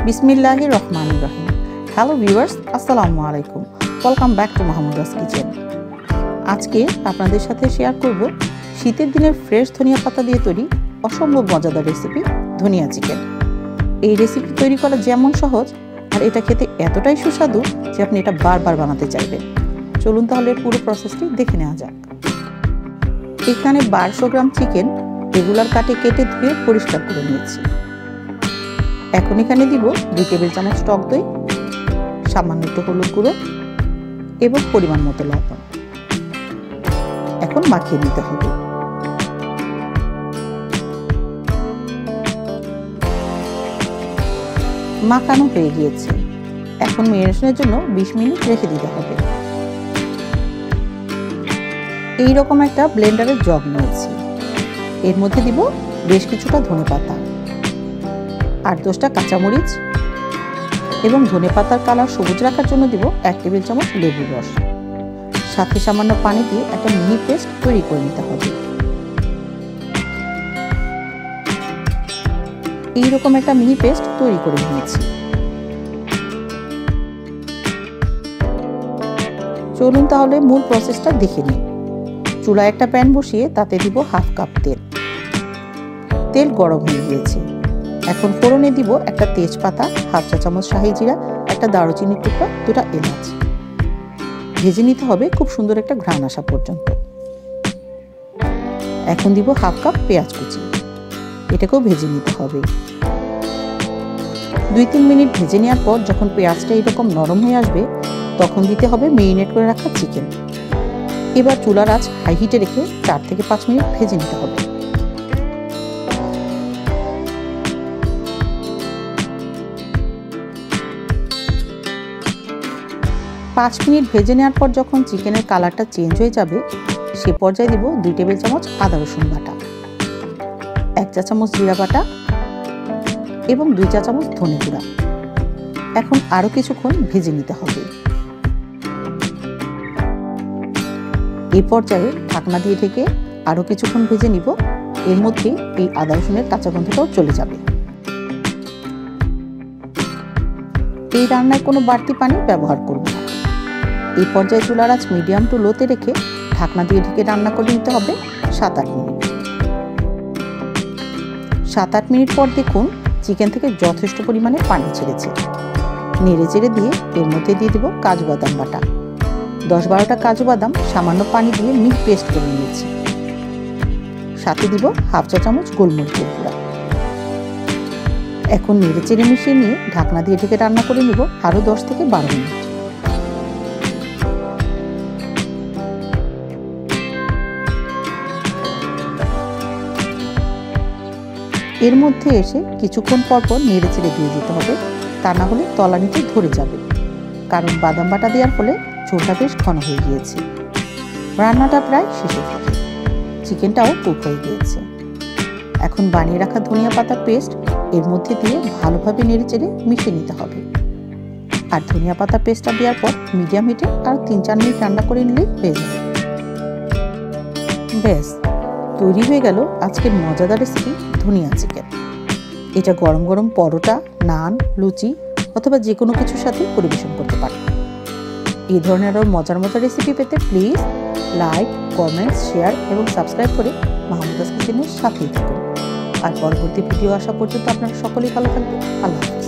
বিসমিল্লাহির রহমানির রহিম। Hello viewers, আসসালামু আলাইকুম। Welcome back to Mahmuda's kitchen. আজকে আপনাদের সাথে শেয়ার করব শীতের দিনের ফ্রেশ ধনিয়া পাতা দিয়ে তৈরি অসম্ভব মজাদার রেসিপি ধনিয়া চিকেন। এই রেসিপি তৈরি করা যেমন সহজ আর এটা খেতে এতটাই সুস্বাদু যে আপনি এটা বারবার বানাতে চাইবেন। চলুন তাহলে এর পুরো প্রসেসটি দেখে নেওয়া যাক। এখানে 1200 গ্রাম চিকেন রেগুলার কাটে কেটে ধুয়ে পরিষ্কার করে নিয়েছি। এখন এখানে দিব 2 টেবিল চামচ টক দই, সামান্য একটু হলুদ গুঁড়ো এবং পরিমাণ মতো লবণ। এখন মাখিয়ে নিতে হবে। মাখানো হয়ে গিয়েছে। এখন ম্যারিনেশনের জন্য 20 মিনিট রেখে দিতে হবে। এই রকম একটা ব্লেন্ডারের জগ নিয়েছি। এর মধ্যে দিব বেশ কিছুটা ধনেপাতা, 8-10টা কাঁচামরিচ এবং ধনেপাতার কালার সবুজ রাখার জন্য দিব 1 টেবিল চামচ লেবুর রস। সাথে সামান্য পানি দিয়ে একটা মিহি পেস্ট তৈরি করে নিতে হবে। এইরকম একটা মিহি পেস্ট তৈরি করে নিয়েছি। চলুন তাহলে মূল প্রসেসটা দেখে নিই। চুলায় একটা প্যান বসিয়ে তাতে দিব 1/2 কাপ তেল। তেল গরম হয়ে গিয়েছে। এখন ফোড়নে দিব একটা তেজপাতা, 1/2 চা চামচ শাহি জিরা, একটা দারুচিনির টুকরা, 2টা এলাচ। ভেজে নিতে হবে খুব সুন্দর একটা ঘ্রাণ আসা পর্যন্ত। এখন দিব 1/2 কাপ পেঁয়াজ কুচি। এটাকেও ভেজে নিতে হবে। 2-3 মিনিট ভেজে নেওয়ার পর যখন পেঁয়াজটা এরকম নরম হয়ে আসবে তখন দিতে হবে মেরিনেট করে রাখা চিকেন। এবার চুলার আঁচ হাই হিটে রেখে 4 থেকে 5 মিনিট ভেজে নিতে হবে। পাঁচ মিনিট ভেজে নেওয়ার পর যখন চিকেনের কালারটা চেঞ্জ হয়ে যাবে সে পর্যায়ে দিব 2 টেবিল চামচ আদা রসুন বাটা, 1 চা চামচ জিরা বাটা এবং 2 চা চামচ ধনে গুঁড়া। এখন আরও কিছুক্ষণ ভেজে নিতে হবে। এই পর্যায়ে ঢাকনা দিয়ে ঢেকে আরও কিছুক্ষণ ভেজে নিব। এর মধ্যেই এই আদা রসুনের কাঁচা গন্ধটাও চলে যাবে। এই রান্নায় কোনো বাড়তি পানি ব্যবহার করব না। এই পর্যায়ে চুলার আঁচ মিডিয়াম টু লোতে রেখে ঢাকনা দিয়ে ঢেকে রান্না করে নিতে হবে 7-8 মিনিট। 7-8 মিনিট পর দেখুন চিকেন থেকে যথেষ্ট পরিমাণে পানি ছেড়েছে। নেড়ে চেড়ে দিয়ে এর মধ্যে দিয়ে দেব কাজু বাদাম বাটা। 10-12টা কাজু বাদাম সামান্য পানি দিয়ে মিহি পেস্ট করে নিয়েছি। সাথে দিব 1/2 চা চামচ গোলমরিচের গুঁড়া। এখন নেড়ে চেড়ে মিশিয়ে নিয়ে ঢাকনা দিয়ে ঢেকে রান্না করে নিব আরও 10 থেকে 12 মিনিট। এর মধ্যে এসে কিছুক্ষণ পর পর নেড়ে চেড়ে দিয়ে যেতে হবে, তা না হলে তলানিতে ধরে যাবে। কারণ বাদাম বাটা দেওয়ার ফলে ঝোলটা বেশ ঘন হয়ে গিয়েছে। রান্নাটা প্রায় শেষের দিকে। চিকেনটাও কুক হয়ে গিয়েছে। এখন বানিয়ে রাখা ধনিয়া পাতার পেস্ট এর মধ্যে দিয়ে ভালোভাবে নেড়ে চেড়ে মিশিয়ে নিতে হবে। আর ধনিয়া পাতা পেস্টটা দেওয়ার পর মিডিয়াম হিটে আর 3-4 মিনিট রান্না করে নিলেই হয়ে যাবে। ব্যাস তৈরি হয়ে গেল আজকের মজাদার রেসিপি ধনিয়া চিকেন। এটা গরম গরম পরোটা, নান, লুচি অথবা যে কোনো কিছুর সাথে পরিবেশন করতে পারেন। এই ধরনের আরও মজার মজার রেসিপি পেতে প্লিজ লাইক, কমেন্টস, শেয়ার এবং সাবস্ক্রাইব করে মাহমুদাস কিচেনের সাথেই থাকুন। আর পরবর্তী ভিডিও আসা পর্যন্ত আপনারা সকলেই ভালো থাকবেন। আল্লাহ হাফেজ।